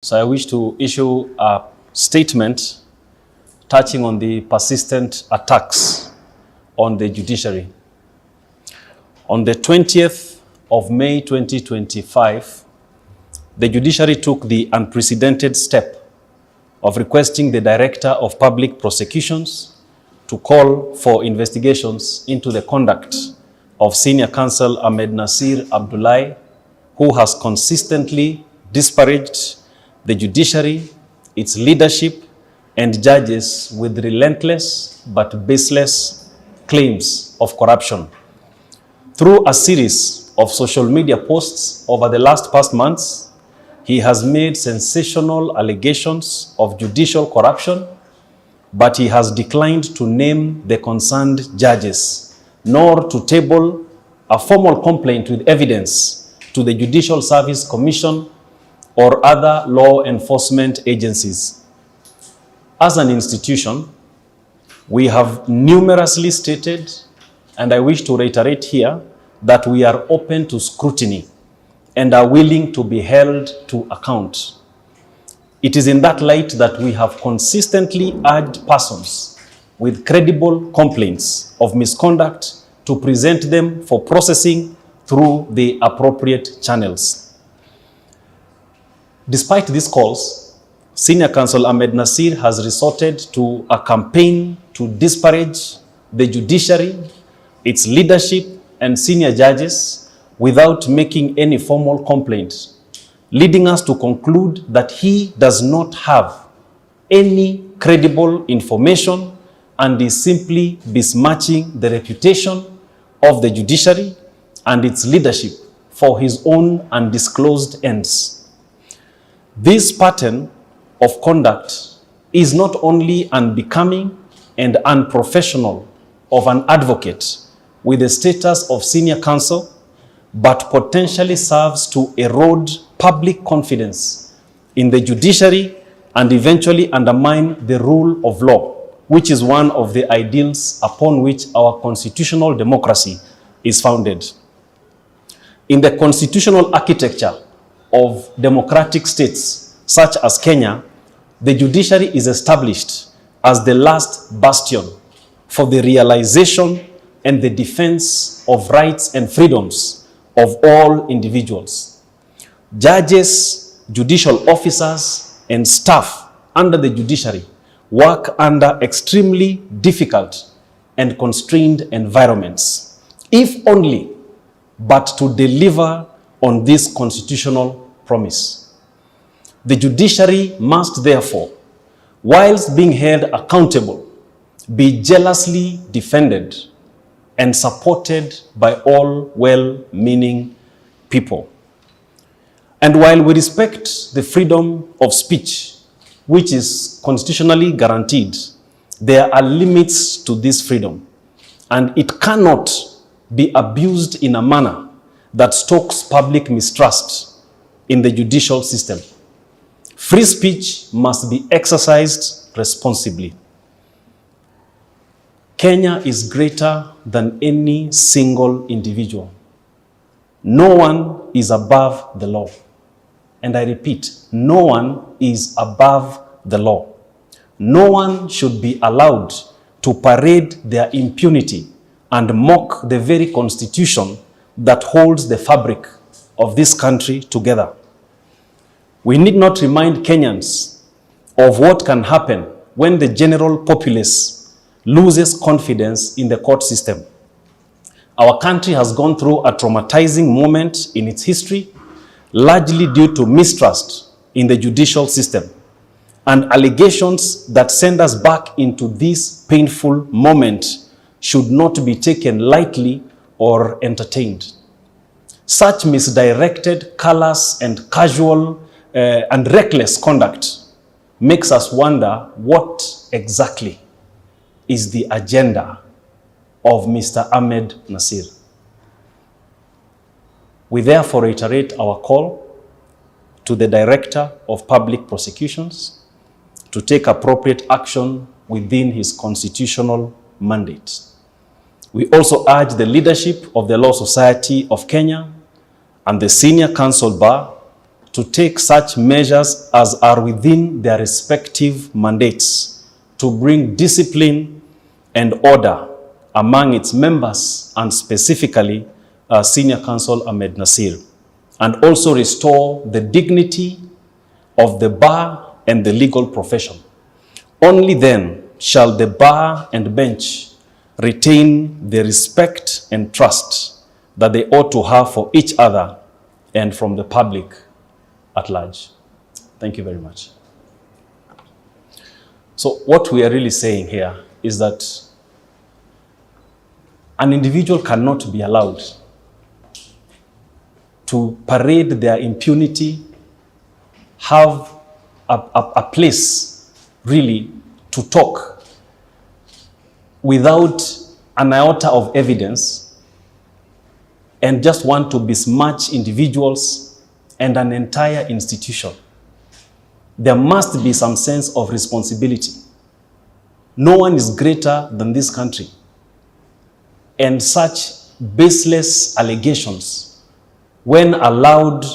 So I wish to issue a statement touching on the persistent attacks on the judiciary. On the 20th of May 2025, the judiciary took the unprecedented step of requesting the Director of Public Prosecutions to call for investigations into the conduct of Senior Counsel Ahmednasir Abdullahi, who has consistently disparaged the judiciary, its leadership, and judges with relentless but baseless claims of corruption. Through a series of social media posts over the past months, he has made sensational allegations of judicial corruption, but he has declined to name the concerned judges, nor to table a formal complaint with evidence to the Judicial Service Commission or other law enforcement agencies. As an institution, we have numerously stated, and I wish to reiterate here, that we are open to scrutiny and are willing to be held to account. It is in that light that we have consistently urged persons with credible complaints of misconduct to present them for processing through the appropriate channels. Despite these calls, Senior Counsel Ahmednasir has resorted to a campaign to disparage the judiciary, its leadership, and senior judges without making any formal complaint, leading us to conclude that he does not have any credible information and is simply besmirching the reputation of the judiciary and its leadership for his own undisclosed ends. This pattern of conduct is not only unbecoming and unprofessional of an advocate with the status of senior counsel, but potentially serves to erode public confidence in the judiciary and eventually undermine the rule of law, which is one of the ideals upon which our constitutional democracy is founded. In the constitutional architecture of democratic states such as Kenya, the judiciary is established as the last bastion for the realization and the defense of rights and freedoms of all individuals. Judges, judicial officers, and staff under the judiciary work under extremely difficult and constrained environments, if only but to deliver on this constitutional promise. The judiciary must therefore, whilst being held accountable, be jealously defended and supported by all well-meaning people. And while we respect the freedom of speech, which is constitutionally guaranteed, there are limits to this freedom, and it cannot be abused in a manner that stokes public mistrust in the judicial system. Free speech must be exercised responsibly. Kenya is greater than any single individual. No one is above the law. And I repeat, no one is above the law. No one should be allowed to parade their impunity and mock the very constitution that holds the fabric of this country together. We need not remind Kenyans of what can happen when the general populace loses confidence in the court system. Our country has gone through a traumatizing moment in its history, largely due to mistrust in the judicial system and allegations that send us back into this painful moment should not be taken lightly or entertained. Such misdirected, callous, and casual and reckless conduct makes us wonder what exactly is the agenda of Mr. Ahmednasir. We therefore reiterate our call to the Director of Public Prosecutions to take appropriate action within his constitutional mandate. We also urge the leadership of the Law Society of Kenya and the Senior Counsel Bar to take such measures as are within their respective mandates to bring discipline and order among its members, and specifically Senior Counsel Ahmednasir, and also restore the dignity of the bar and the legal profession. Only then shall the bar and bench retain the respect and trust that they ought to have for each other and from the public at large. Thank you very much. So what we are really saying here is that an individual cannot be allowed to parade their impunity, have a place really to talk without an iota of evidence, and just want to besmirch individuals and an entire institution. There must be some sense of responsibility. No one is greater than this country. And such baseless allegations, when allowed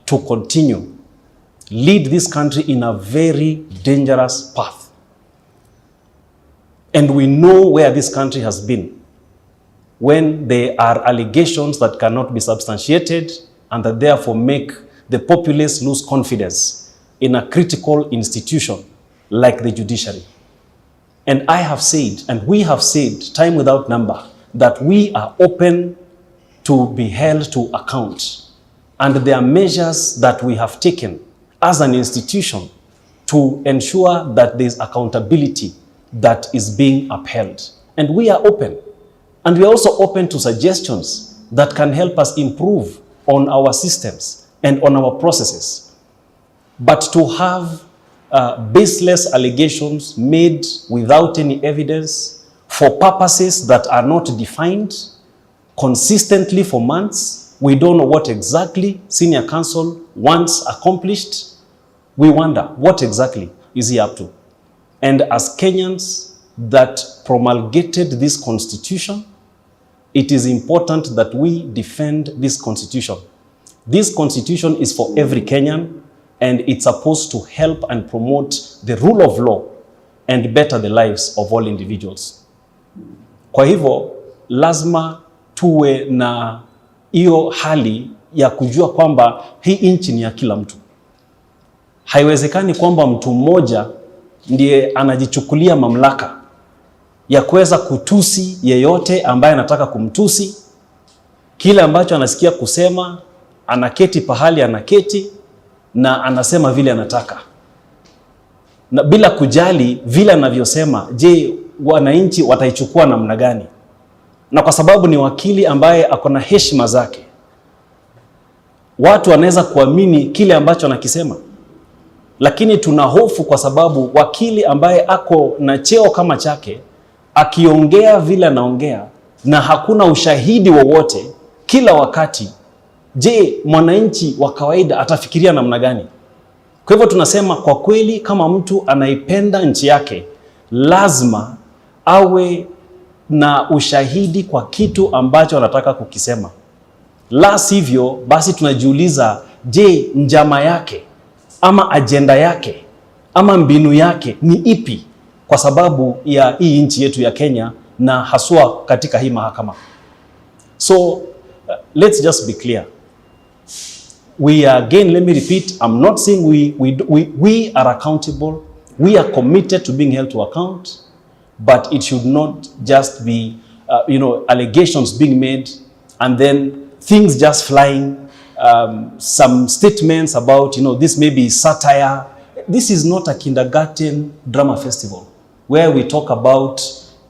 to continue, lead this country in a very dangerous path. And we know where this country has been when there are allegations that cannot be substantiated and that therefore make the populace lose confidence in a critical institution like the judiciary. And I have said, and we have said time without number, that we are open to be held to account. And there are measures that we have taken as an institution to ensure that there is accountability that is being upheld. And we are open. And we are also open to suggestions that can help us improve on our systems and on our processes. But to have baseless allegations made without any evidence for purposes that are not defined consistently for months, we don't know what exactly Senior Counsel wants accomplished. We wonder, what exactly is he up to? And as Kenyans that promulgated this constitution, it is important that we defend this constitution. This constitution is for every Kenyan, and it's supposed to help and promote the rule of law and better the lives of all individuals. Kwa hivyo, lazima tuwe na hiyo hali ya kujua kwamba hii nchi ni ya kila mtu. Haiwezekani kwamba mtu mmoja ndiye anajichukulia mamlaka ya kuweza kutusi yeyote ambaye anataka kumtusi. Kile ambacho anasikia kusema, anaketi pahali anaketi na anasema vile anataka, na bila kujali vile anavyosema, je, wananchi wataichukua namna gani? Na kwa sababu ni wakili ambaye akona heshima zake, watu wanaweza kuamini kile ambacho anakisema. Lakini tuna hofu kwa sababu wakili ambaye ako na cheo kama chake akiongea vile anaongea na hakuna ushahidi wowote kila wakati, je, mwananchi wa kawaida atafikiria namna gani? Kwa hivyo tunasema kwa kweli, kama mtu anaipenda nchi yake, lazima awe na ushahidi kwa kitu ambacho anataka kukisema. La sivyo, basi tunajiuliza, je, njama yake ama ajenda yake ama mbinu yake ni ipi kwa sababu ya hii nchi yetu ya Kenya na haswa katika hii mahakama? So let's just be clear. We again, let me repeat, I'm not saying we are accountable. We are committed to being held to account, but it should not just be allegations being made and then things just flying. Some statements about, this may be satire. This is not a kindergarten drama festival where we talk about,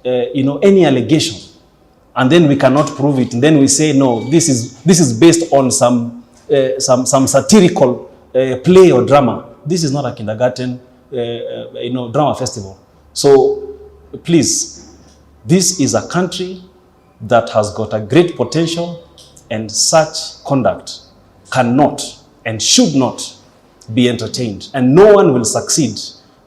any allegation and then we cannot prove it. And then we say, no, this is based on some satirical play or drama. This is not a kindergarten, drama festival. So please, this is a country that has got a great potential, and such conduct cannot and should not be entertained. And no one will succeed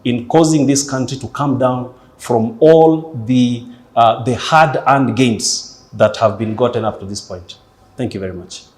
in causing this country to come down from all the hard-earned gains that have been gotten up to this point. Thank you very much.